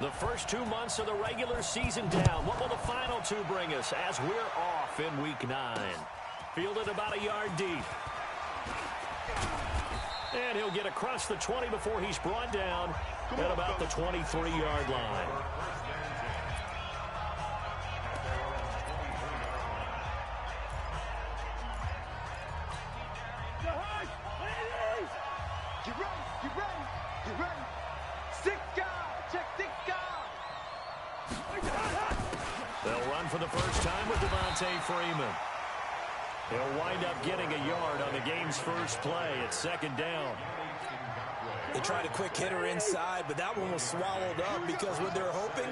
The first 2 months of the regular season down. What will the final two bring us as we're off in Week 9? Fielded about a yard deep. And he'll get across the 20 before he's brought down at about the 23-yard line. Get ready. 6 guys. Check 6 guys. They'll run for the first time with Devontae Freeman. He'll wind up getting a yard on the game's first play at 2nd down. They tried a quick hitter inside, but that one was swallowed up because what they're hoping,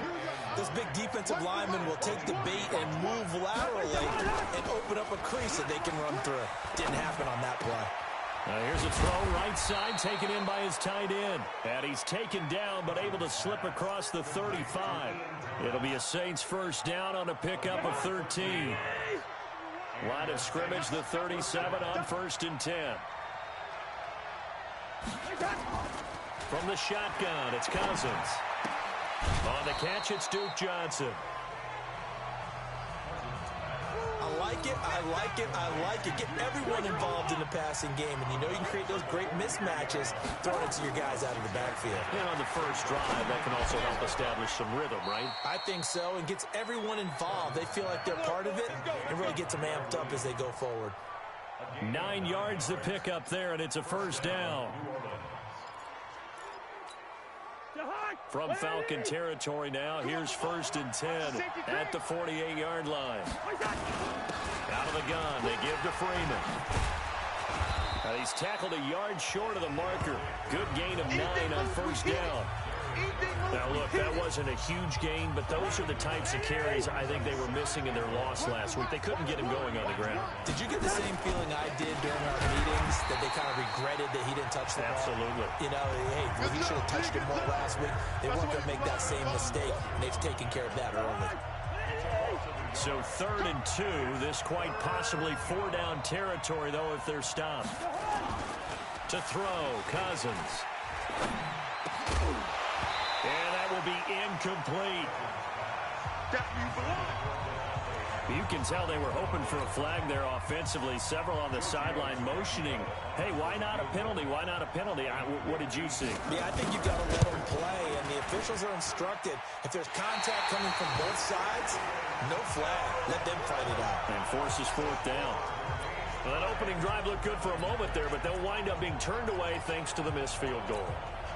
this big defensive lineman will take the bait and move laterally and open up a crease that they can run through. Didn't happen on that play. Now here's a throw right side, taken in by his tight end. And he's taken down, but able to slip across the 35. It'll be a Saints first down on a pickup of 13. Line of scrimmage, the 37 on 1st and 10. From the shotgun, it's Cousins. On the catch, it's Duke Johnson. I like it. Get everyone involved in the passing game. And you know you can create those great mismatches throwing it to your guys out of the backfield. And on the first drive, that can also help establish some rhythm, right? I think so, and gets everyone involved. They feel like they're part of it and really gets them amped up as they go forward. 9 yards to pick up there, and it's a first down. From Falcon territory now, here's 1st and 10 at the 48-yard line. Out of the gun, they give to Freeman. And he's tackled a yard short of the marker. Good gain of 9 on 1st down. Now, look, that wasn't a huge gain, but those are the types of carries I think they were missing in their loss last week. They couldn't get him going on the ground. Did you get the same feeling I did during our meetings, that they kind of regretted that he didn't touch the ball? Absolutely. You know, hey, he should have touched it more last week. They weren't going to make that same mistake, and they've taken care of that early. So 3rd and 2, this quite possibly 4-down territory, though, if they're stopped. To throw, Cousins. And that will be incomplete. You can tell they were hoping for a flag there offensively. Several on the sideline motioning. Hey, why not a penalty? Why not a penalty? What did you see? Yeah, I think you've got to let them play, and the officials are instructed. If there's contact coming from both sides, no flag. Let them fight it out. And forces 4th down. Well, that opening drive looked good for a moment there, but they'll wind up being turned away thanks to the missed field goal.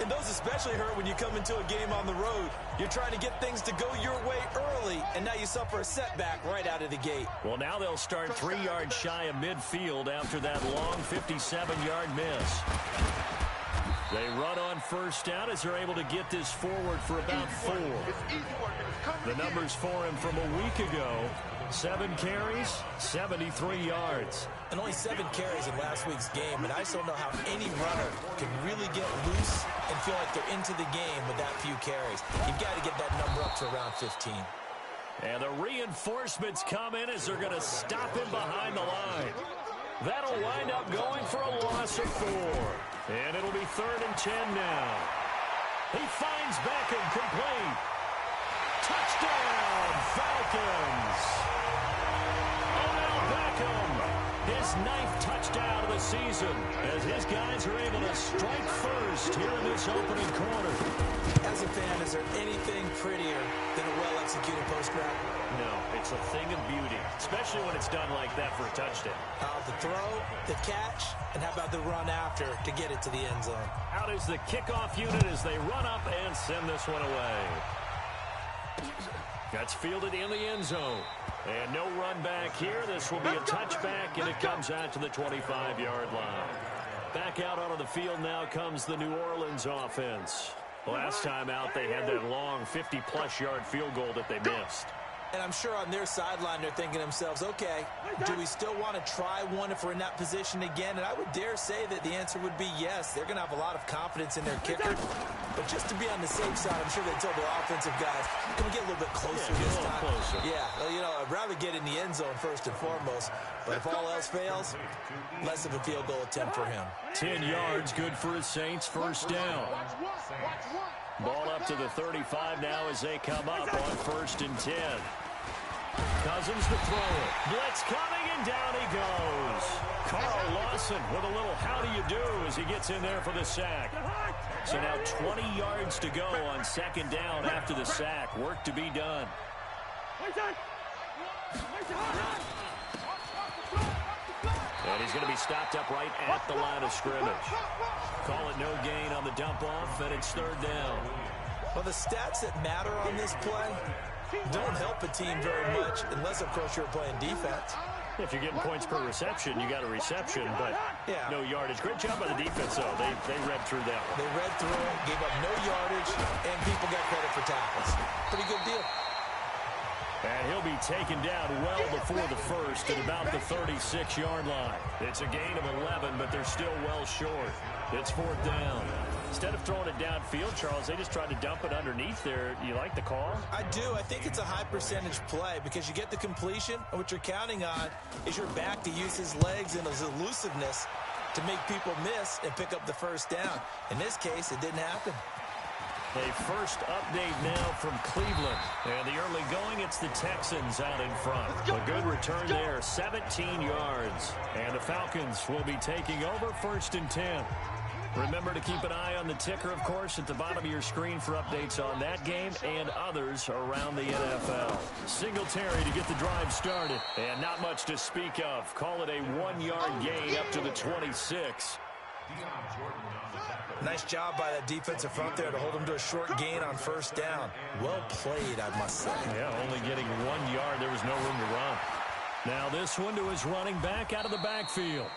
And those especially hurt when you come into a game on the road. You're trying to get things to go your way early, and now you suffer a setback right out of the gate. Well, now they'll start 3 yards shy of midfield after that long 57-yard miss. They run on 1st down as they're able to get this forward for about 4. The numbers for him from a week ago: 7 carries, 73 yards. And only 7 carries in last week's game, and I just don't know how any runner can really get loose and feel like they're into the game with that few carries. You've got to get that number up to around 15. And the reinforcements come in as they're going to stop him behind the line. That'll wind up going for a loss of 4. And it'll be 3rd and 10 now. He finds Beckham complete. Touchdown, Falcons. Odell Beckham, his 9th touchdown of the season, as his guys are able to strike first here in this opening quarter. As a fan, is there anything prettier than a well-executed post route? No, it's a thing of beauty, especially when it's done like that for a touchdown. The throw, the catch, and how about the run after to get it to the end zone? Out is the kickoff unit as they run up and send this one away. That's fielded in the end zone. And no run back here. This will be a touchback, and it comes out to the 25-yard line. Back out onto the field now comes the New Orleans offense. Last time out, they had that long 50-plus yard field goal that they missed. And I'm sure on their sideline they're thinking to themselves, okay, do we still want to try one if we're in that position again? And I would dare say that the answer would be yes. They're going to have a lot of confidence in their kicker. But just to be on the safe side, I'm sure they told their offensive guys, can we get a little bit closer this time? Closer. Yeah, well, you know, I'd rather get in the end zone first and foremost. But if all else fails, less of a field goal attempt for him. 10 yards, good for his Saints, first down. Ball up to the 35 now as they come up on 1st and 10. Cousins to throw it. Blitz coming, and down he goes. Carl Lawson with a little how do you do as he gets in there for the sack. So now 20 yards to go on 2nd down after the sack. Work to be done. And he's going to be stopped up right at the line of scrimmage. Call it no gain on the dump-off, and it's 3rd down. Well, the stats that matter on this play don't help a team very much, unless, of course, you're playing defense. If you're getting points per reception, you got a reception, but no yardage. Great job by the defense, though. They read through that one. They read through, gave up no yardage, and people got credit for tackles. Pretty good deal. And he'll be taken down well before the first at about the 36-yard line. It's a gain of 11, but they're still well short. It's 4th down. Instead of throwing it downfield, Charles, they just tried to dump it underneath there. You like the call? I do. I think it's a high-percentage play because you get the completion, and what you're counting on is your back to use his legs and his elusiveness to make people miss and pick up the 1st down. In this case, it didn't happen. A first update now from Cleveland. And the early going, it's the Texans out in front. A good return there, 17 yards. And the Falcons will be taking over 1st and 10. Remember to keep an eye on the ticker, of course, at the bottom of your screen for updates on that game and others around the NFL. Singletary to get the drive started. And not much to speak of. Call it a 1-yard gain up to the 26. Nice job by that defensive front there to hold him to a short gain on 1st down. Well played, I must say. Yeah, only getting 1 yard. There was no room to run. Now this one to his running back out of the backfield.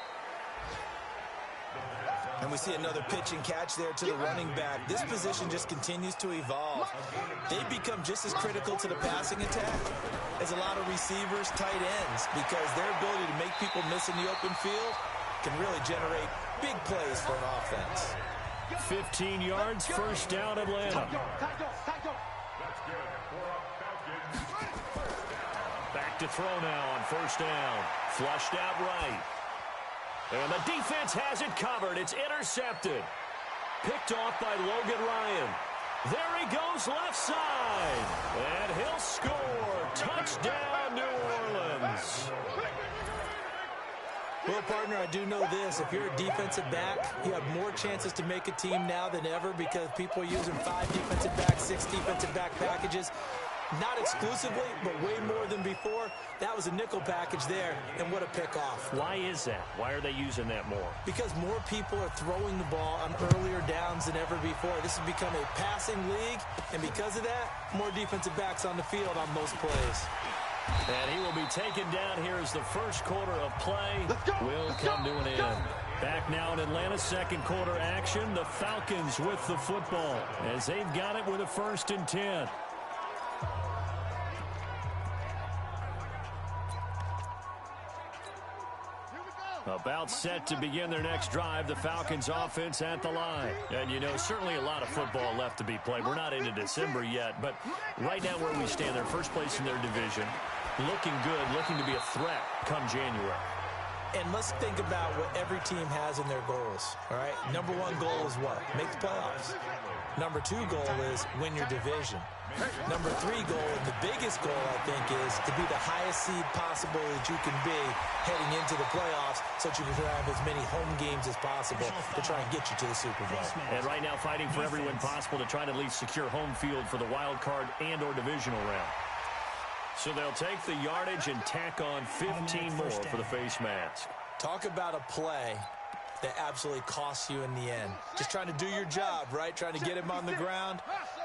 And we see another pitch and catch there to the running back. This position just continues to evolve. They become just as critical to the passing attack as a lot of receivers, tight ends, because their ability to make people miss in the open field can really generate big plays for an offense. 15 yards, 1st down, Atlanta. Back to throw now on 1st down. Flushed out right. And the defense has it covered. It's intercepted. Picked off by Logan Ryan. There he goes left side. And he'll score. Touchdown, New Orleans. Well, partner, I do know this. If you're a defensive back, you have more chances to make a team now than ever because people are using 5 defensive backs, 6 defensive back packages. Not exclusively, but way more than before. That was a nickel package there, and what a pickoff. Why is that? Why are they using that more? Because more people are throwing the ball on earlier downs than ever before. This has become a passing league, and because of that, more defensive backs on the field on most plays. And he will be taken down here as the first quarter of play will come to an end. Back now in Atlanta, 2nd quarter action. The Falcons with the football as they've got it with a 1st and 10. About set to begin their next drive, the Falcons offense at the line. And, you know, certainly a lot of football left to be played. We're not into December yet, but right now where we stand, they're first place in their division. Looking good, looking to be a threat come January. And let's think about what every team has in their goals, all right? Number 1 goal is what? Make the playoffs. Number 2 goal is win your division. Number 3 goal, and the biggest goal, I think, is to be the highest seed possible that you can be heading into the playoffs so that you can have as many home games as possible to try and get you to the Super Bowl. And right now fighting for every win possible to try to at least secure home field for the wild card and or divisional round. So they'll take the yardage and tack on 15 more for the face mask. Talk about a play that absolutely costs you in the end. Just trying to do your job, right? Trying to get him on the ground.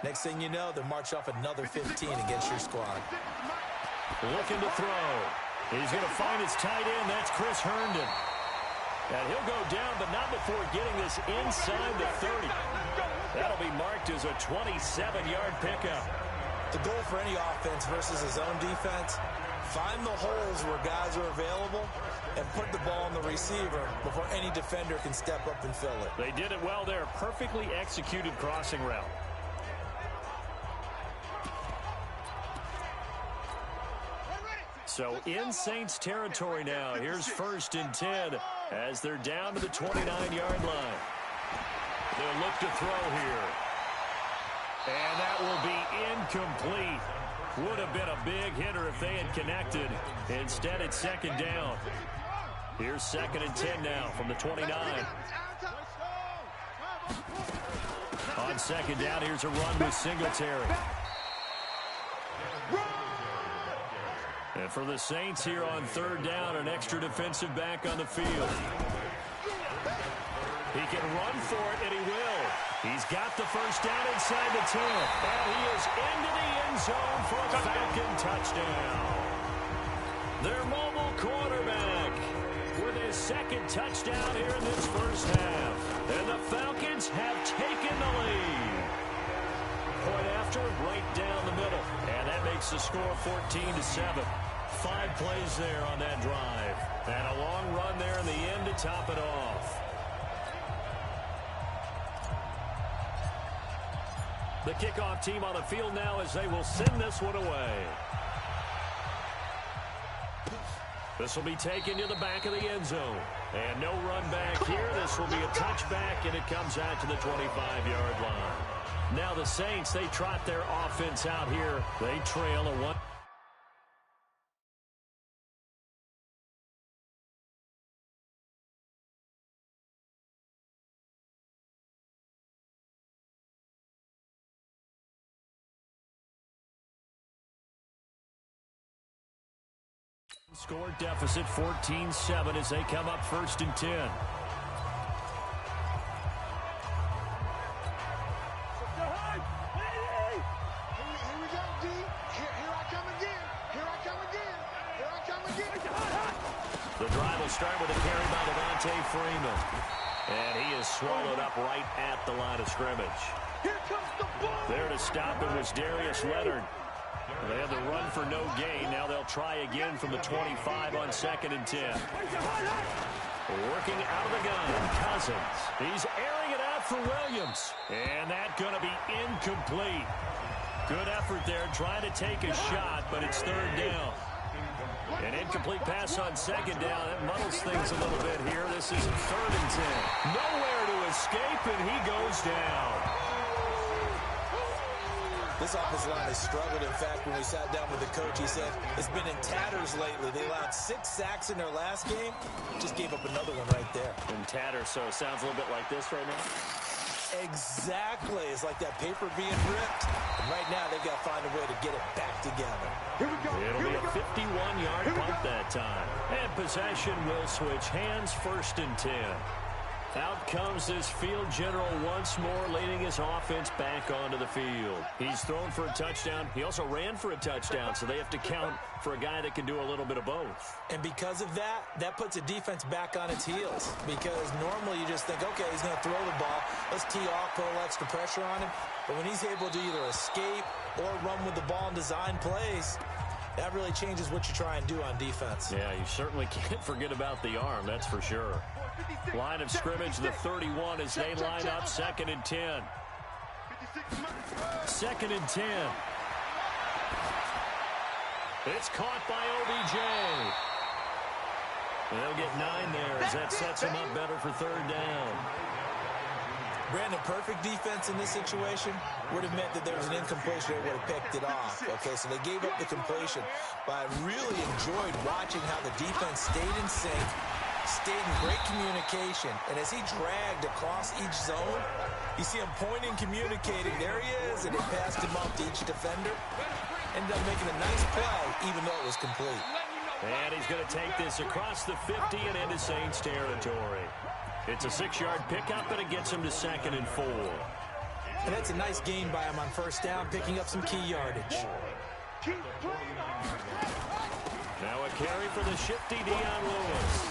Next thing you know, they'll march off another 15 against your squad. Looking to throw. He's going to find his tight end. That's Chris Herndon. And he'll go down, but not before getting this inside the 30. That'll be marked as a 27-yard pickup. The goal for any offense versus his own defense, find the holes where guys are available and put the ball on the receiver before any defender can step up and fill it. They did it well there. Perfectly executed crossing route. So in Saints territory now. Here's 1st and 10 as they're down to the 29-yard line. They'll look to throw here. And that will be incomplete. Would have been a big hitter if they had connected. Instead, it's second down. Here's 2nd and 10 now from the 29. On second down, here's a run with Singletary. And for the Saints here on 3rd down, an extra defensive back on the field. He can run for it, and he will. He's got the first down inside the 10. And he is into the end zone for a Falcon touchdown. Their mobile quarterback with his 2nd touchdown here in this first half. And the Falcons have taken the lead. Point after, right down the middle. And that makes the score 14-7. 5 plays there on that drive. And a long run there in the end to top it off. The kickoff team on the field now as they will send this one away. This will be taken to the back of the end zone. And no run back here. This will be a touchback, and it comes out to the 25-yard line. Now the Saints, they trot their offense out here. They trail a 1. Score deficit 14-7 as they come up 1st and 10. Here we go, D. Here I come again. Here I come again. Here I come again. The drive will start with a carry by Devontae Freeman. And he is swallowed up right at the line of scrimmage. Here comes the ball. There to stop him was Darius Leonard. They had the run for no gain. Now they'll try again from the 25 on 2nd and 10. Working out of the gun, Cousins. He's airing it out for Williams. And that's going to be incomplete. Good effort there trying to take a shot, but it's 3rd down. An incomplete pass on 2nd down. That muddles things a little bit here. This is 3rd and 10. Nowhere to escape, and he goes down. This offensive line has struggled. In fact, when we sat down with the coach, he said it's been in tatters lately. They allowed 6 sacks in their last game. Just gave up another one right there. In tatters, so it sounds a little bit like this right now. Exactly. It's like that paper being ripped. And right now, they've got to find a way to get it back together. Here we go. It'll be a 51-yard punt that time. And possession will switch hands 1st and 10. Out comes this field general once more, leading his offense back onto the field. He's thrown for a touchdown. He also ran for a touchdown, so they have to count for a guy that can do a little bit of both. And because of that, that puts a defense back on its heels. Because normally you just think, okay, he's going to throw the ball. Let's tee off, put a little extra pressure on him. But when he's able to either escape or run with the ball and design plays, that really changes what you try and do on defense. Yeah, you certainly can't forget about the arm, that's for sure. Line of scrimmage, the 31 as they line up, 2nd and 10. 2nd and 10. It's caught by OBJ. They'll get 9 there as that sets them up better for 3rd down. Brandon, perfect defense in this situation would have meant that there was an incompletion. They would have picked it off. Okay, so they gave up the completion. But I really enjoyed watching how the defense stayed in sync, stayed in great communication. And as he dragged across each zone, you see him pointing, communicating. There he is, and he passed him off to each defender. Ended up making a nice play, even though it was complete. And he's going to take this across the 50 and into Saints territory. It's a 6-yard pickup, and it gets him to 2nd and 4. And that's a nice gain by him on 1st down, picking up some key yardage. Now a carry for the shifty Dion Lewis.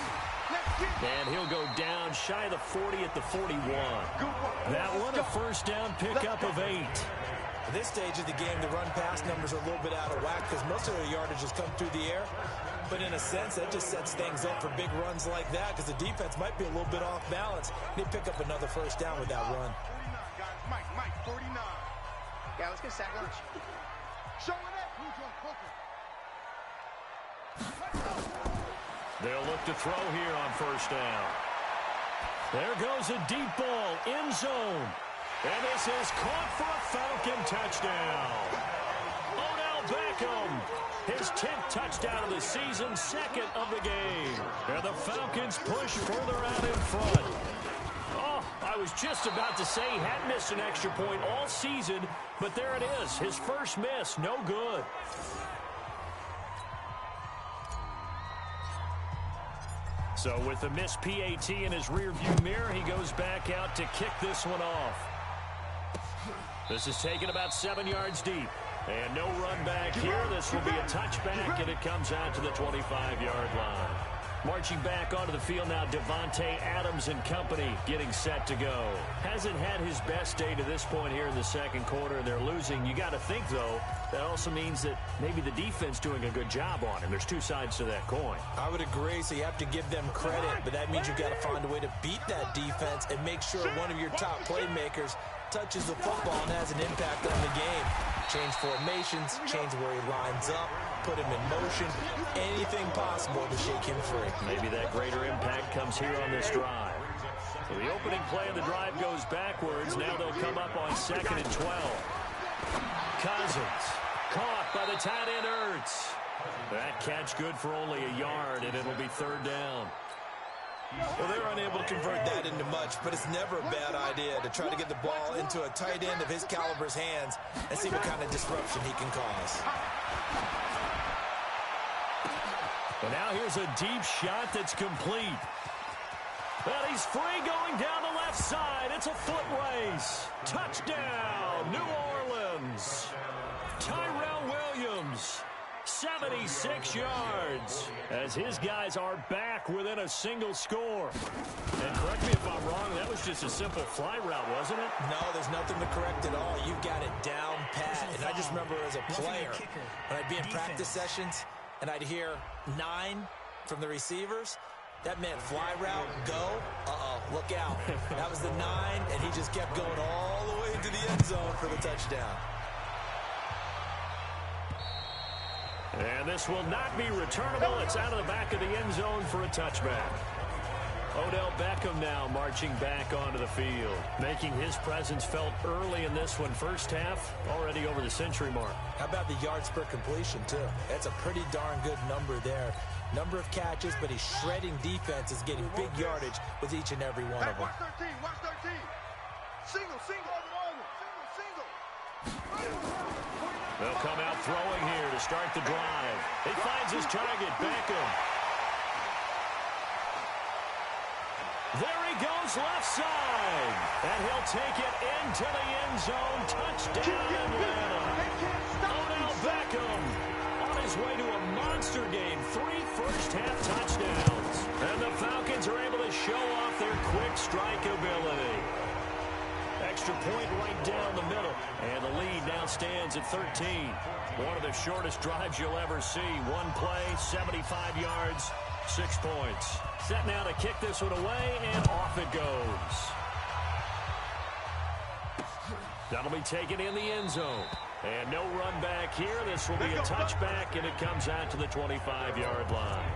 And he'll go down shy of the 40 at the 41. That one a 1st down pickup of 8. At this stage of the game, the run-pass numbers are a little bit out of whack because most of their yardage has come through the air. But in a sense, that just sets things up for big runs like that because the defense might be a little bit off balance. They pick up another 1st down with that run. Mike, 49. Yeah, let's get sack lunch. Show it up. They'll look to throw here on 1st down. There goes a deep ball, end zone. And this is caught for a Falcon touchdown. Odell Beckham, his 10th touchdown of the season, second of the game. And the Falcons push further out in front. Oh, I was just about to say he hadn't missed an extra point all season, but there it is, his first miss, no good. So with the missed PAT in his rearview mirror, he goes back out to kick this one off. This is taken about 7 yards deep. And no run back here. This will be a touchback, and it comes out to the 25-yard line. Marching back onto the field now, Devontae Adams and company getting set to go. Hasn't had his best day to this point here in the second quarter, and they're losing. You got to think, though, that also means that maybe the defense doing a good job on him. There's two sides to that coin. I would agree, so you have to give them credit, but that means you've got to find a way to beat that defense and make sure one of your top playmakers touches the football and has an impact on the game. Change formations, change where he lines up, put him in motion, anything possible to shake him free. Maybe that greater impact comes here on this drive. So the opening play of the drive goes backwards. Now they'll come up on 2nd and 12. Cousins caught by the tight end Ertz. That catch good for only a yard, and it'll be 3rd down. Well, they're unable to convert that into much, but it's never a bad idea to try to get the ball into a tight end of his caliber's hands and see what kind of disruption he can cause. And now here's a deep shot that's complete. But he's free going down the left side. It's a foot race. Touchdown, New Orleans. Tyrell Williams. 76 yards as his guys are back within a single score. And correct me if I'm wrong, that was just a simple fly route, wasn't it? No, there's nothing to correct at all. You've got it down pat. And I just remember as a player, when I'd be in practice sessions and I'd hear 9 from the receivers, that meant fly route, go, look out. That was the 9, and he just kept going all the way into the end zone for the touchdown. And this will not be returnable. It's out of the back of the end zone for a touchback. Odell Beckham now marching back onto the field, making his presence felt early in this one. First half, already over the century mark. How about the yards per completion, too? That's a pretty darn good number there. Number of catches, but he's shredding defense, is getting big yardage with each and every one of them. Watch 13, watch 13. Single. They'll come out throwing here to start the drive. He finds his target, Beckham. There he goes, left side. And he'll take it into the end zone. Touchdown, Atlanta. Odell Beckham on his way to a monster game. 3 first-half touchdowns. And the Falcons are able to show off their quick strike ability. Extra point right down the middle. And the lead now stands at 13. One of the shortest drives you'll ever see. One play, 75 yards, 6 points. Set now to kick this one away, and off it goes. That'll be taken in the end zone. And no run back here. This will be a touchback, and it comes out to the 25-yard line.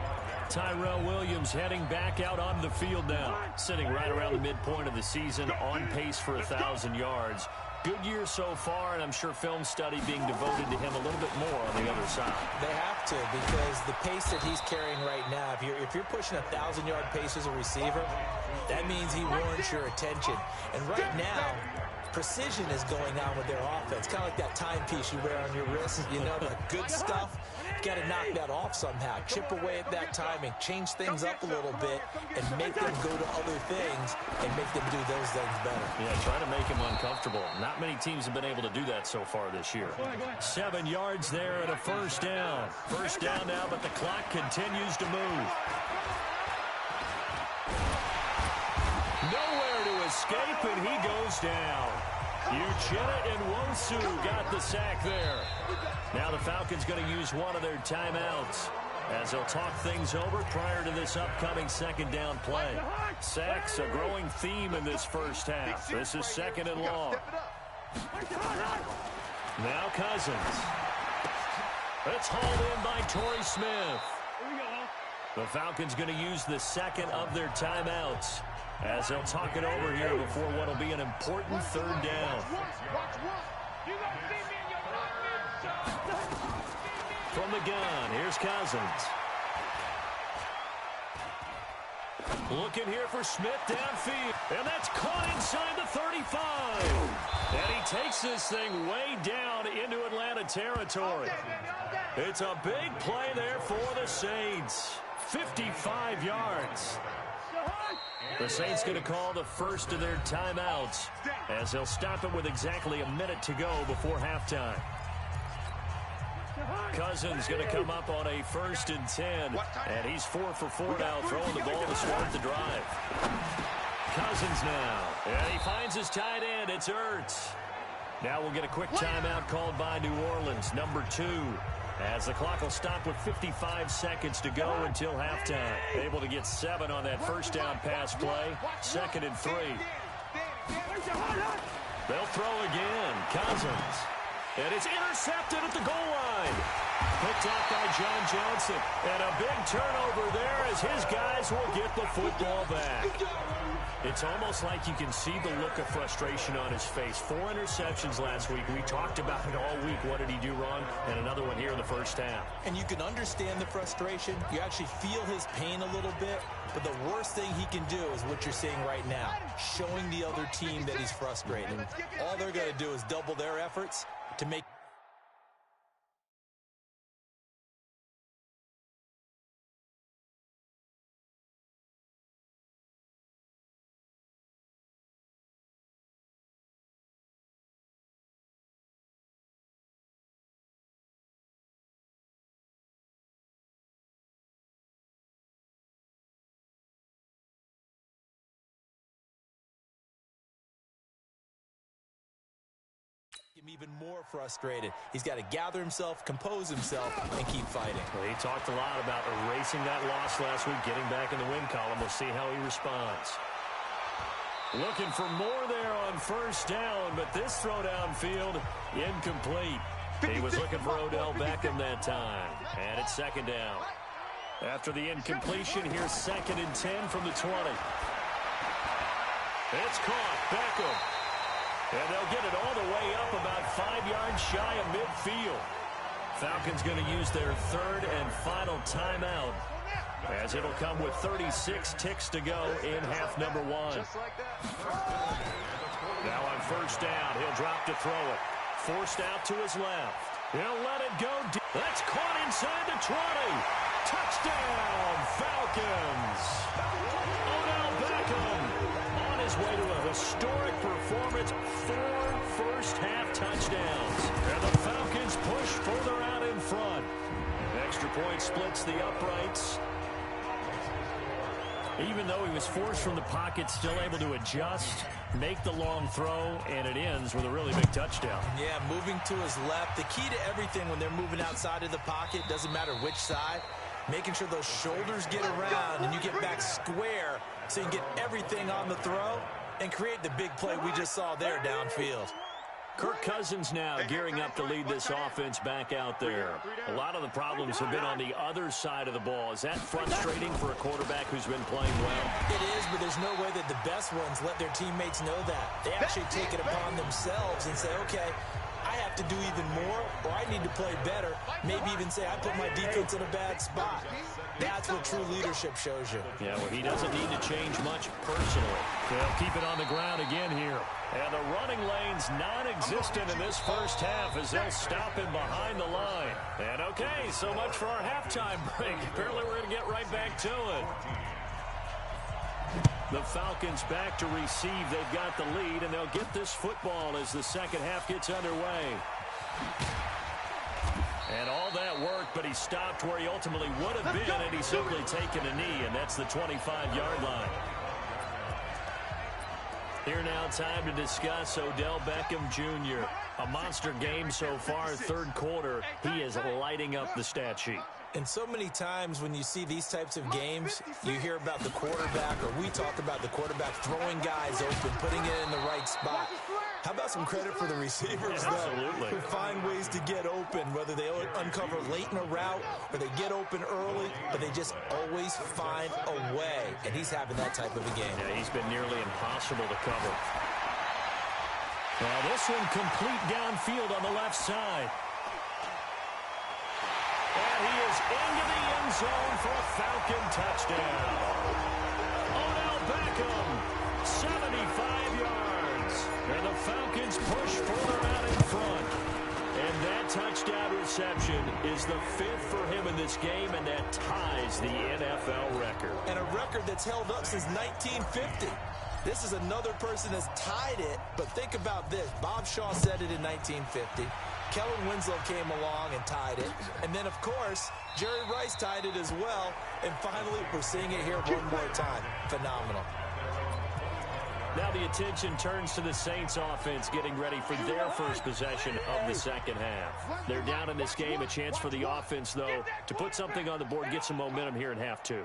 Tyrell Williams heading back out onto the field now, sitting right around the midpoint of the season, on pace for 1,000 yards. Good year so far, and I'm sure film study being devoted to him a little bit more on the other side. They have to, because the pace that he's carrying right now, if you're pushing 1,000-yard pace as a receiver, that means he warrants your attention. And right now, precision is going on with their offense. Kind of like that timepiece you wear on your wrist. You know, the good stuff. You got to knock that off somehow. Chip away at that timing. Change things up a little bit and make them go to other things and make them do those things better. Yeah, try to make him uncomfortable. Not many teams have been able to do that so far this year. 7 yards there and a first down. First down now, but the clock continues to move. Nowhere to escape, and he goes down. Uchenna and Nwosu got the sack there. Now the Falcons going to use one of their timeouts as they'll talk things over prior to this upcoming second down play. Sacks a growing theme in this first half. This is 2nd and long. Now Cousins. It's hauled in by Torrey Smith. The Falcons going to use the second of their timeouts as they'll talk it over here before what will be an important third down. From the gun, here's Cousins. Looking here for Smith downfield. And that's caught inside the 35. And he takes this thing way down into Atlanta territory. It's a big play there for the Saints. 55 yards. The Saints going to call the first of their timeouts as they'll stop it with exactly a minute to go before halftime. Cousins going to come up on a 1st and 10, and he's 4 for 4 now, throwing the ball to start the drive. Cousins now, and he finds his tight end. It's Ertz. Now we'll get a quick timeout called by New Orleans, number 2, as the clock will stop with 55 seconds to go until halftime. Able to get 7 on that first down pass play, 2nd and 3. They'll throw again. Cousins. And it's intercepted at the goal line. Picked off by John Johnson. And a big turnover there as his guys will get the football back. It's almost like you can see the look of frustration on his face. 4 interceptions last week. We talked about it all week. What did he do wrong? And another one here in the first half. And you can understand the frustration. You actually feel his pain a little bit. But the worst thing he can do is what you're seeing right now, showing the other team that he's frustrated. All they're going to do is double their efforts to make him even more frustrated. He's got to gather himself, compose himself, and keep fighting. Well, he talked a lot about erasing that loss last week, getting back in the win column. We'll see how he responds. Looking for more there on first down, but this throw downfield, incomplete. He was looking for Odell Beckham that time, and it's 2nd down. After the incompletion, here's 2nd and 10 from the 20. It's caught. Beckham. And they'll get it all the way up about 5 yards shy of midfield. Falcons going to use their 3rd and final timeout, as it'll come with 36 ticks to go in half number 1. Now on first down, he'll drop to throw it. Forced out to his left. He'll let it go deep. That's caught inside the 20. Touchdown, Falcons. Odell Beckham on his way to a historic performance. 4 first-half touchdowns. And the Falcons push further out in front. Extra point splits the uprights. Even though he was forced from the pocket, still able to adjust, make the long throw, and it ends with a really big touchdown. Yeah, moving to his left. The key to everything when they're moving outside of the pocket, doesn't matter which side, making sure those shoulders get around and you get back square so you can get everything on the throw and create the big play we just saw there downfield. Kirk Cousins now gearing up to lead this offense back out there. A lot of the problems have been on the other side of the ball. Is that frustrating for a quarterback who's been playing well? It is, but there's no way that the best ones let their teammates know that. They actually take it upon themselves and say, okay, I have to do even more, or I need to play better. Maybe even say, I put my defense in a bad spot. That's what true leadership shows you. Yeah, well, he doesn't need to change much personally. They'll keep it on the ground again here. And the running lane's non-existent in this first half as they'll stop him behind the line. And okay, so much for our halftime break. Apparently we're going to get right back to it. The Falcons back to receive. They've got the lead, and they'll get this football as the second half gets underway. And all that worked, but he stopped where he ultimately would have been, and he's simply taken a knee, and that's the 25-yard line. Here now, time to discuss Odell Beckham Jr. A monster game so far, third quarter. He is lighting up the stat sheet. And so many times when you see these types of games, you hear about the quarterback, or we talk about the quarterback throwing guys open, putting it in the right spot. How about some credit for the receivers, though, who find ways to get open, whether they uncover late in a route or they get open early, but they just always find a way. And he's having that type of a game. Yeah, he's been nearly impossible to cover. Now this one complete downfield on the left side. And he is into the end zone for a Falcon touchdown. Odell Beckham, 75 yards. And the Falcons push further out in front. And that touchdown reception is the 5th for him in this game, and that ties the NFL record. And a record that's held up since 1950. This is another person that's tied it, but think about this. Bob Shaw said it in 1950. Kellen Winslow came along and tied it. And then, of course, Jerry Rice tied it as well. And finally, we're seeing it here one more time. Phenomenal. Now the attention turns to the Saints offense getting ready for their first possession of the second half. They're down in this game. A chance for the offense, though, to put something on the board, get some momentum here in half two.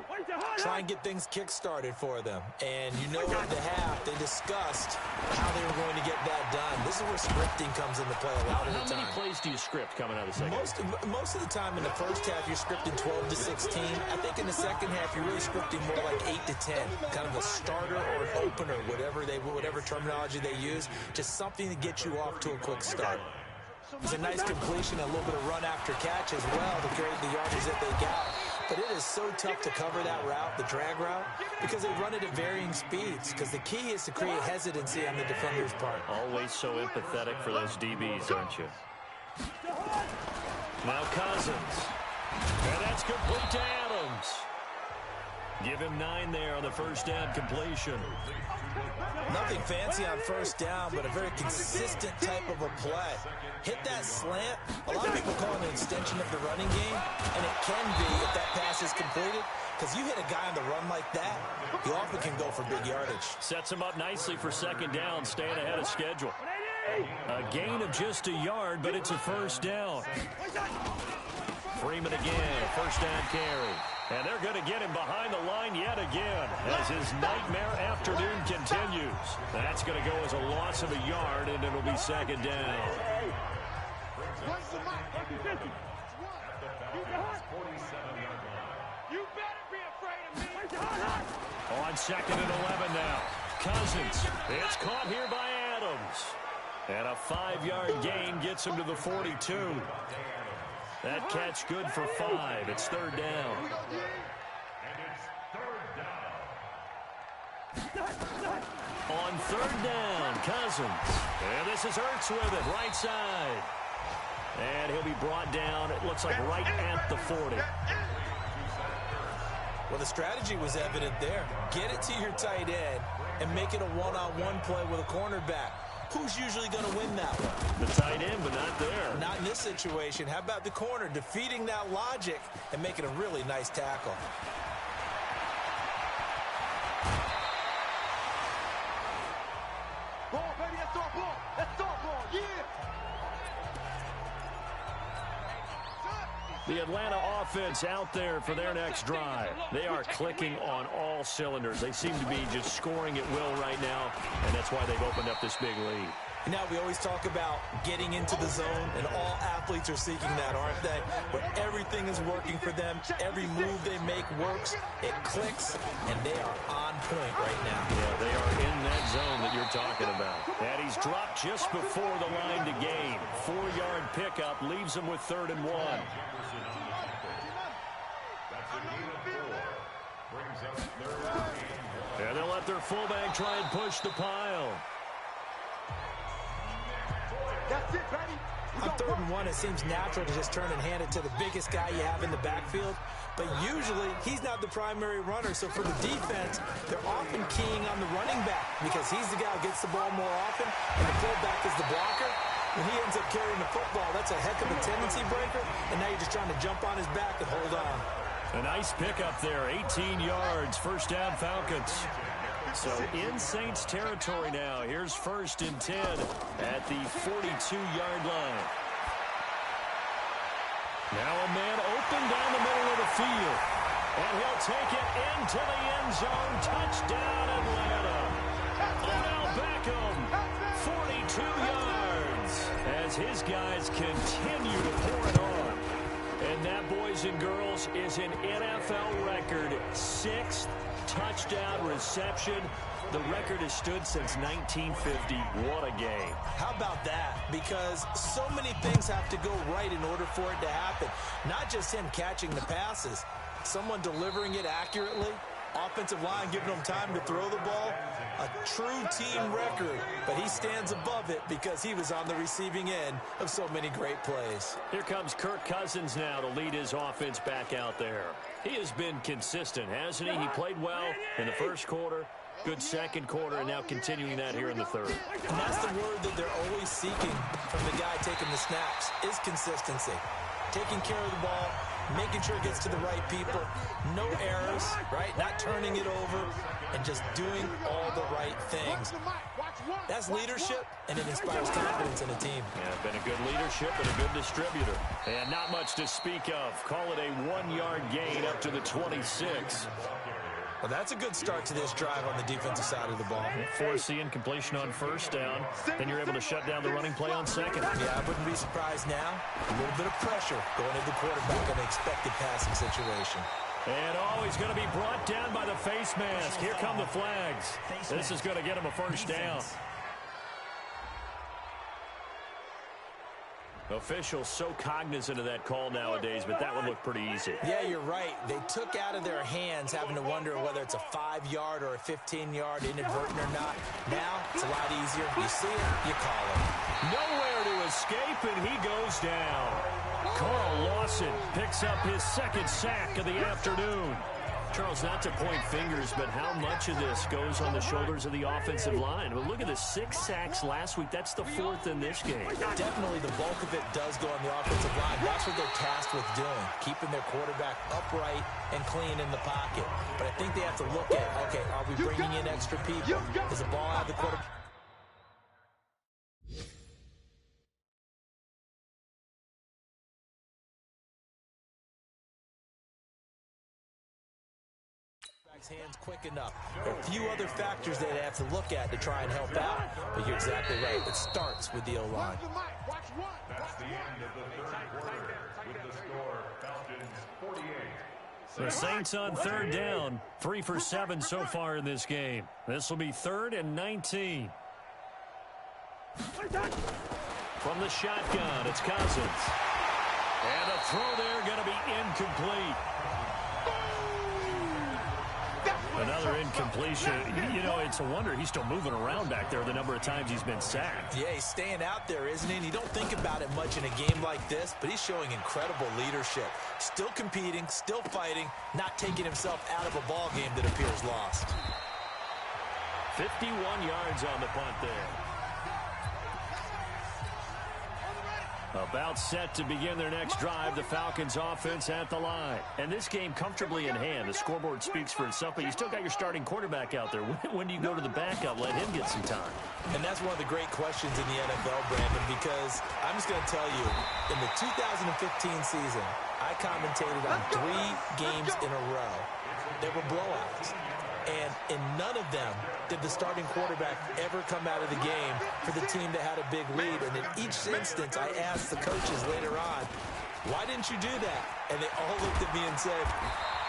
Try and get things kick-started for them. And you know at the half, they discussed how they were going to get that done. This is where scripting comes into play a lot of the time. How many plays do you script coming out of the second half? Most of the time in the first half, you're scripting 12 to 16. I think in the second half, you're really scripting more like 8 to 10. Kind of a starter or an opener, whatever terminology they use, just something to get you off to a quick start. It's a nice completion, a little bit of run after catch as well to create the yardage that they got. But it is so tough to cover that route, the drag route, because they run it at varying speeds. Because the key is to create hesitancy on the defender's part. Always so empathetic for those DBs, aren't you? Now Cousins. And that's complete to Adams. Give him 9 there on the first down completion. Nothing fancy on first down, but a very consistent type of a play. Hit that slant. A lot of people call it an extension of the running game, and it can be if that pass is completed, because you hit a guy on the run like that, you often can go for big yardage. Sets him up nicely for second down, staying ahead of schedule. A gain of just a yard, but it's a first down. Freeman again, first down carry. And they're going to get him behind the line yet again as his nightmare afternoon continues. That's going to go as a loss of a yard, and it'll be second down. You better be afraid of me. On second and 11 now. Cousins. It's caught here by Adams. And a 5-yard gain gets him to the 42. That catch good for 5. It's third down. On third down, Cousins. And this is Ertz with it, right side. And he'll be brought down, it looks like right at the 40. Well, the strategy was evident there. Get it to your tight end and make it a one-on-one play with a cornerback. Who's usually going to win that one? The tight end, but not there. Not in this situation. How about the corner defeating that logic and making a really nice tackle? Ball, baby, that's our ball. That's our ball, yeah. The Atlanta offense out there for their next drive. They are clicking on all cylinders. They seem to be just scoring at will right now, and that's why they've opened up this big lead. Now, we always talk about getting into the zone, and all athletes are seeking that, aren't they? But everything is working for them. Every move they make works. It clicks, and they are on point right now. Yeah, they are in that zone that you're talking about. And he's dropped just before the line to gain. 4-yard pickup leaves him with 3rd and 1. And they'll let their fullback try and push the pile. That's it, baby. On 3rd and 1, it seems natural to just turn and hand it to the biggest guy you have in the backfield. But usually, he's not the primary runner. So for the defense, they're often keying on the running back because he's the guy who gets the ball more often, and the fullback is the blocker. When he ends up carrying the football, that's a heck of a tendency breaker, and now you're just trying to jump on his back and hold on. A nice pickup there, 18 yards, first down Falcons. So in Saints territory now. Here's 1st and 10 at the 42-yard line. Now a man open down the middle field. And he'll take it into the end zone. Touchdown, Atlanta. Odell Beckham, 42 yards, as his guys continue to pour it on. And that, boys and girls, is an NFL record 6th touchdown reception. The record has stood since 1950. What a game. How about that? Because so many things have to go right in order for it to happen. Not just him catching the passes, someone delivering it accurately, offensive line giving them time to throw the ball. A true team record, but he stands above it because he was on the receiving end of so many great plays. Here comes Kirk Cousins now to lead his offense back out there. He has been consistent, hasn't he? He played well in the first quarter, good second quarter, and now continuing that here in the third. And that's the word that they're always seeking from the guy taking the snaps, is consistency. Taking care of the ball, making sure it gets to the right people, no errors, right? Not turning it over, and just doing all the right things. That's leadership, and it inspires confidence in a team. Yeah, been a good leadership and a good distributor. And not much to speak of. Call it a 1-yard gain up to the 26. Well, that's a good start to this drive on the defensive side of the ball. Force the incompletion on first down. Then you're able to shut down the running play on second. Yeah, I wouldn't be surprised now. A little bit of pressure going into the quarterback in an expected passing situation. And he's going to be brought down by the face mask. Here come the flags. This is going to get him a first down. Officials so cognizant of that call nowadays, but that one looked pretty easy. Yeah, you're right. They took out of their hands having to wonder whether it's a 5-yard or a 15-yard inadvertent or not. Now, it's a lot easier. You see it, you call it. Nowhere to escape, and he goes down. Carl Lawson picks up his second sack of the afternoon. Charles, not to point fingers, but how much of this goes on the shoulders of the offensive line? Well, look at the 6 sacks last week. That's the 4th in this game. Definitely the bulk of it does go on the offensive line. That's what they're tasked with doing, keeping their quarterback upright and clean in the pocket. But I think they have to look at, okay, are we bringing in extra people? Is the ball out of the quarterback? Hands quick enough. There are a few other factors they have to look at to try and help out, but you're exactly right. It starts with the O-line. That's the end of the third quarter with the score Falcons 48. The Saints on third down, 3 for 7 so far in this game. This will be 3rd and 19. From the shotgun, it's Cousins. And a throw there going to be incomplete. Another incompletion. You know, it's a wonder he's still moving around back there the number of times he's been sacked. Yeah, he's staying out there, isn't he? And you don't think about it much in a game like this, but he's showing incredible leadership. Still competing, still fighting, not taking himself out of a ball game that appears lost. 51 yards on the punt there. About set to begin their next drive, the Falcons offense at the line. And this game comfortably in hand. The scoreboard speaks for itself, but you still got your starting quarterback out there. When do you go to the backup, let him get some time? And that's one of the great questions in the NFL, Brandon, because I'm just going to tell you, in the 2015 season, I commentated on 3 games in a row. They were blowouts. And in none of them did the starting quarterback ever come out of the game for the team that had a big lead. And in each instance, I asked the coaches later on, why didn't you do that? And they all looked at me and said,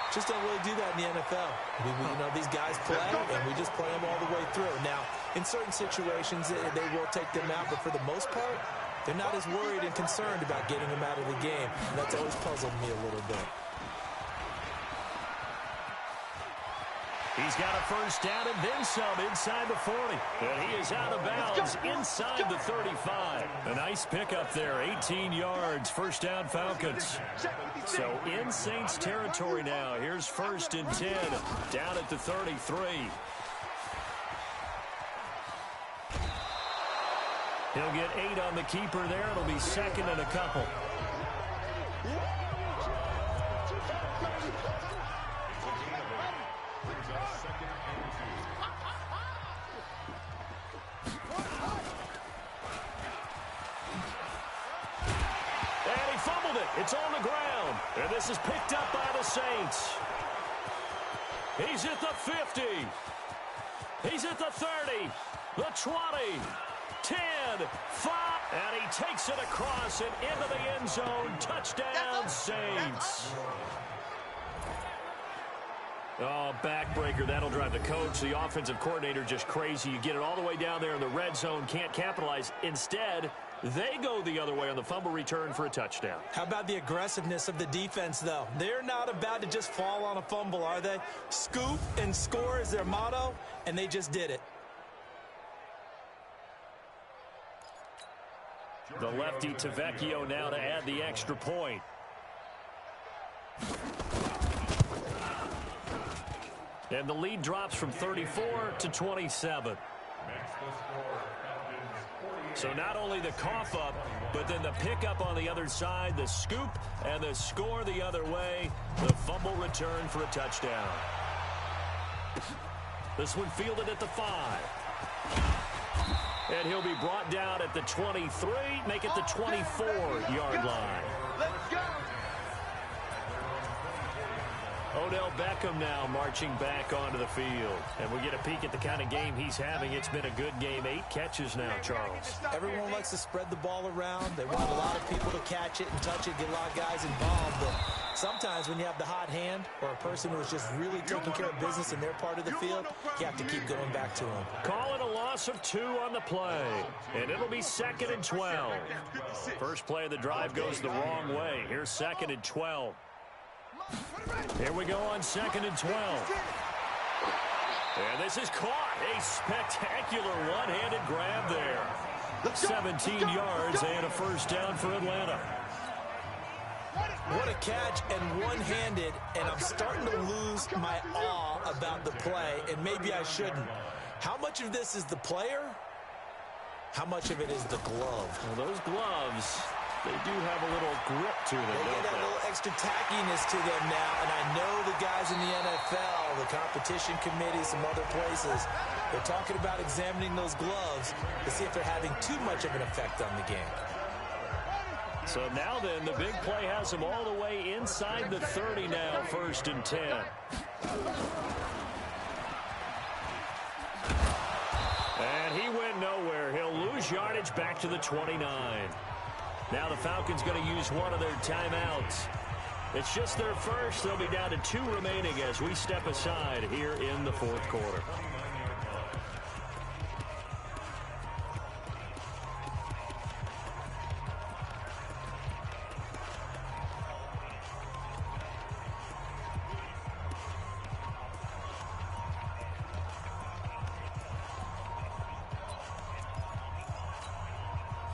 just don't really do that in the NFL. You know, these guys play, and we just play them all the way through. Now, in certain situations, they will take them out, but for the most part, they're not as worried and concerned about getting them out of the game. And that's always puzzled me a little bit. He's got a first down and then some inside the 40. And he is out of bounds inside the 35. A nice pickup there, 18 yards, first down Falcons. So in Saints territory now. Here's 1st and 10, down at the 33. He'll get 8 on the keeper there. It'll be 2nd and a couple. And he fumbled it. It's on the ground, and this is picked up by the Saints. He's at the 50. He's at the 30, the 20, 10, 5, and he takes it across and into the end zone. Touchdown, Saints. Oh, backbreaker. That'll drive the coach, the offensive coordinator, just crazy. You get it all the way down there in the red zone, can't capitalize. Instead, they go the other way on the fumble return for a touchdown. How about the aggressiveness of the defense, though? They're not about to just fall on a fumble, are they? Scoop and score is their motto, and they just did it. The lefty Tavecchio now to add the extra point. And the lead drops from 34 to 27. So not only the cough up, but then the pickup on the other side, the scoop, and the score the other way. The fumble return for a touchdown. This one fielded at the 5. And he'll be brought down at the 23, make it the 24-yard line. Let's go. Odell Beckham now marching back onto the field. And we get a peek at the kind of game he's having. It's been a good game. 8 catches now, Charles. Everyone likes to spread the ball around. They want a lot of people to catch it and touch it, get a lot of guys involved. But sometimes when you have the hot hand or a person who is just really taking care of business in their part of the field, you have to keep going back to them. Call it a loss of 2 on the play. And it'll be 2nd and 12. First play of the drive goes the wrong way. Here's 2nd and 12. Here we go on 2nd and 12. And this is caught. A spectacular one-handed grab there. 17 yards and a first down for Atlanta. What a catch and one-handed, and I'm starting to lose my awe about the play, and maybe I shouldn't. How much of this is the player? How much of it is the glove? Well, those gloves, they do have a little grip to them. They get that little extra tackiness to them now, and I know the guys in the NFL, the competition committee, some other places, they're talking about examining those gloves to see if they're having too much of an effect on the game. So now then, the big play has them all the way inside the 30 now, 1st and 10. And he went nowhere. He'll lose yardage back to the 29. Now the Falcons going to use one of their timeouts. It's just their first. They'll be down to 2 remaining as we step aside here in the 4th quarter.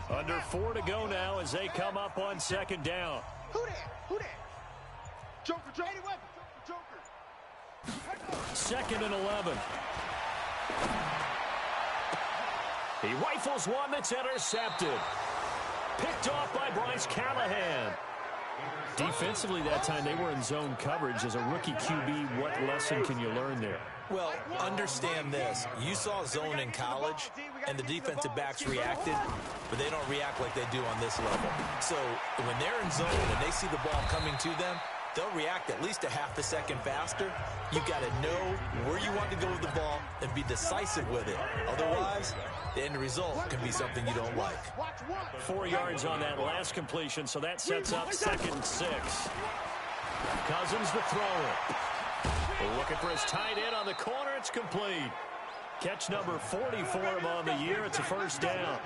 Under 4 to go now as they come up on 2nd down. Who that? Who that? Joker, Joker. 2nd and 11. He rifles one that's intercepted. Picked off by Bryce Callahan. Defensively that time, they were in zone coverage. As a rookie QB, what lesson can you learn there? Well, understand this. You saw zone in college, and the defensive backs reacted, but they don't react like they do on this level. So when they're in zone and they see the ball coming to them, they'll react at least a half a second faster. You've got to know where you want to go with the ball and be decisive with it. Otherwise, the end result can be something you don't like. 4 yards on that last completion, so that sets up 2nd and 6. Cousins the thrower. Looking for his tight end on the corner. It's complete. Catch number 40 for him on the year. It's a first down.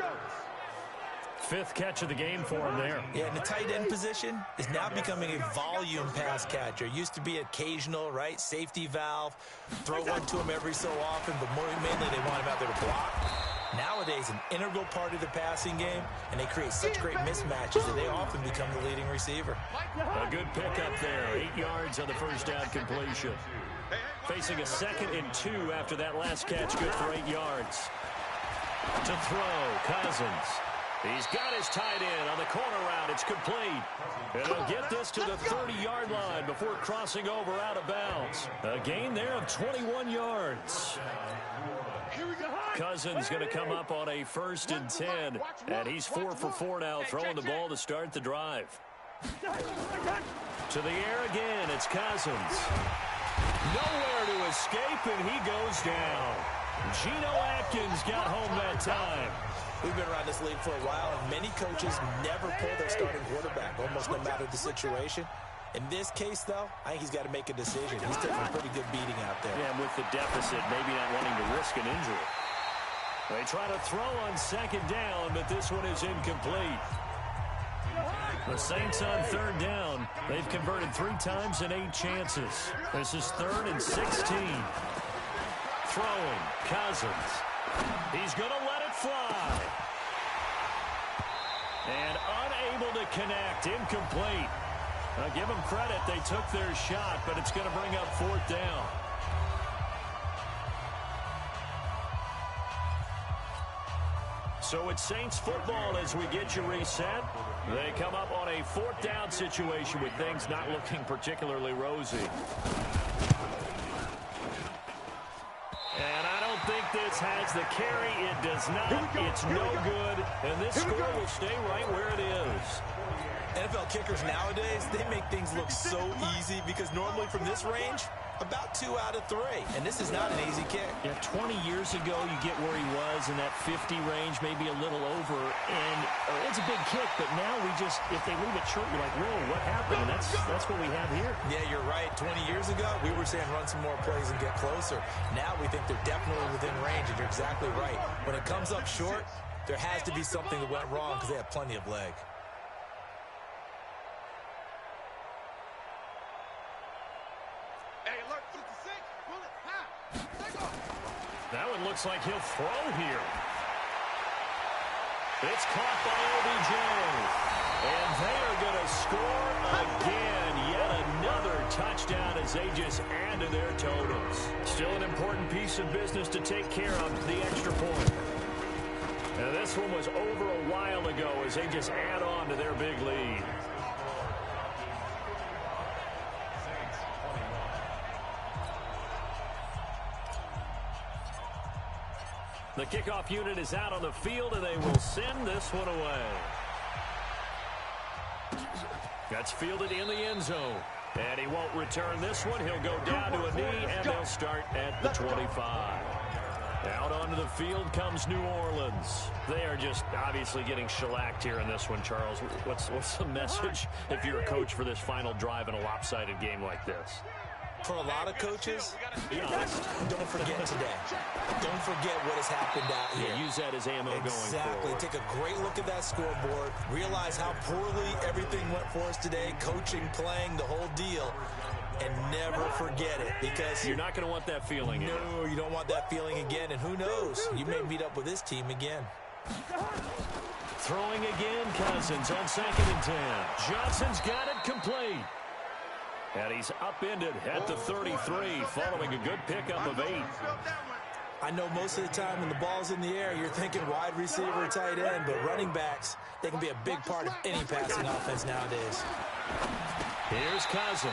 5th catch of the game for him there. Yeah, and the tight end position is now becoming a volume pass catcher. Used to be occasional, right? Safety valve. Throw one to him every so often, but more mainly they want him out there to block. Nowadays, an integral part of the passing game, and they create such great mismatches that they often become the leading receiver. A good pickup there. 8 yards on the first down completion. Facing a 2nd and 2 after that last catch. Good for 8 yards. To throw, Cousins. He's got his tight end on the corner route. It's complete. And he'll get this to the 30-yard line before crossing over out of bounds. A gain there of 21 yards. Cousins going to come up on a 1st and 10. And he's 4 for 4 now, throwing the ball to start the drive. To the air again, it's Cousins. Nowhere to escape, and he goes down. Geno Atkins got home that time. We've been around this league for a while, and many coaches never pull their starting quarterback, almost no matter the situation. In this case, though, I think he's got to make a decision. He's taking a pretty good beating out there. Yeah, and with the deficit, maybe not wanting to risk an injury. They try to throw on second down, but this one is incomplete. The Saints on third down. They've converted 3 times in 8 chances. This is 3rd and 16. Throwing, Cousins. He's going to let it fly. And unable to connect, incomplete. Give them credit, they took their shot, but it's going to bring up 4th down. So it's Saints football as we get you reset. They come up on a 4th down situation with things not looking particularly rosy. And I don't think this has the carry. It does not. It's no good. And this score will stay right where it is. NFL kickers nowadays, they make things look so easy because normally from this range, about 2 out of 3. And this is not an easy kick. Yeah, 20 years ago, you get where he was in that 50 range, maybe a little over. And it's a big kick, but now we just, if they leave it short, you're like, whoa, what happened? And that's what we have here. Yeah, you're right. 20 years ago, we were saying run some more plays and get closer. Now we think they're definitely within range, and you're exactly right. When it comes up short, there has to be something that went wrong because they have plenty of leg. That one looks like he'll throw here. It's caught by OBJ. And they are going to score again. Yet another touchdown as they just add to their totals. Still an important piece of business to take care of, the extra point. And this one was over a while ago as they just add on to their big lead. The kickoff unit is out on the field, and they will send this one away. That's fielded in the end zone. And he won't return this one. He'll go down to a knee, and they'll start at the 25. Out onto the field comes New Orleans. They are just obviously getting shellacked here in this one, Charles. What's the message if you're a coach for this final drive in a lopsided game like this? For a lot of coaches, be honest, don't forget today. Don't forget what has happened out here. Yeah, use that as ammo going forward. Exactly. Take a great look at that scoreboard. Realize how poorly everything went for us today. Coaching, playing, the whole deal. And never forget it, because you're not going to want that feeling again. No, you don't want that feeling again. And who knows? You may meet up with this team again. Throwing again, Cousins on 2nd and 10. Johnson's got it complete. And he's upended at the 33, following a good pickup of 8. I know most of the time when the ball's in the air, you're thinking wide receiver, tight end, but running backs, they can be a big part of any passing offense nowadays. Here's Cousins.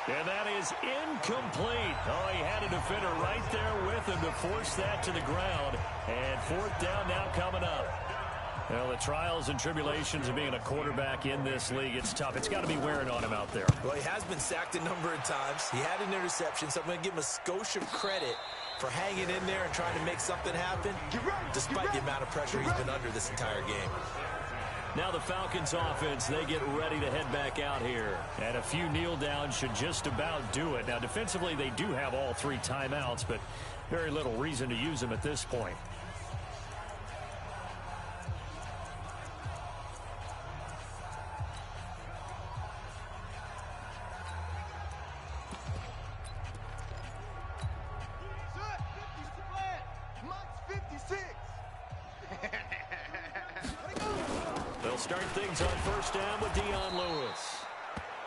And that is incomplete. Oh, he had a defender right there with him to force that to the ground. And 4th down now coming up. Well, the trials and tribulations of being a quarterback in this league, it's tough. It's got to be wearing on him out there. Well, he has been sacked a number of times. He had an interception, so I'm going to give him a skosh of credit for hanging in there and trying to make something happen, despite the amount of pressure he's been under this entire game. Now the Falcons offense, they get ready to head back out here. And a few kneel downs should just about do it. Now defensively, they do have all 3 timeouts, but very little reason to use them at this point. They'll start things on 1st down with Dion Lewis.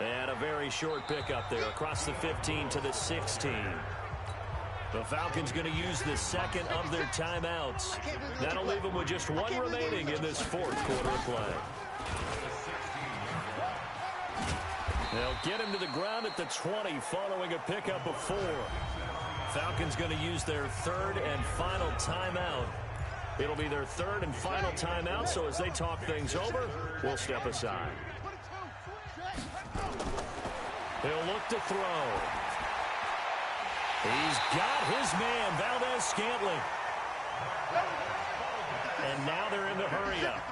And a very short pickup there across the 15 to the 16. The Falcons going to use the 2nd of their timeouts. That'll leave them with just 1 remaining in this 4th quarter of play. They'll get him to the ground at the 20 following a pickup of 4. Falcons going to use their 3rd and final timeout. It'll be their 3rd and final timeout, so as they talk things over, we'll step aside. He'll look to throw. He's got his man, Valdez-Scantling. And now they're in the hurry-up.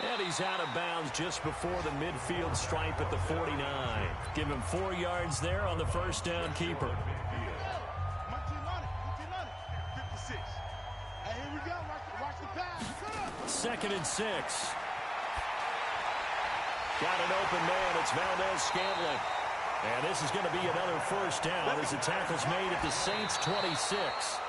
And he's out of bounds just before the midfield stripe at the 49. Give him 4 yards there on the first down keeper. Second and 6. Got an open man. It's Valdez-Scantling. And this is going to be another first down as the tackle's made at the Saints' 26.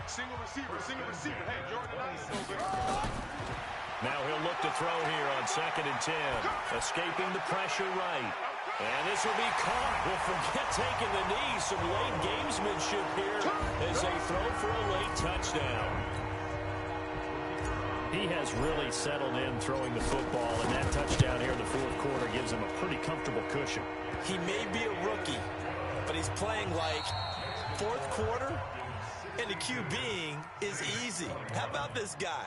Single receiver. Hey, Jordan. Now he'll look to throw here on second and 10. Escaping the pressure right. And this will be caught. Well, forget taking the knee. Some late gamesmanship here as they throw for a late touchdown. He has really settled in throwing the football, and that touchdown here in the fourth quarter gives him a pretty comfortable cushion. He may be a rookie, but he's playing like fourth quarter, and the QBing is easy. How about this guy?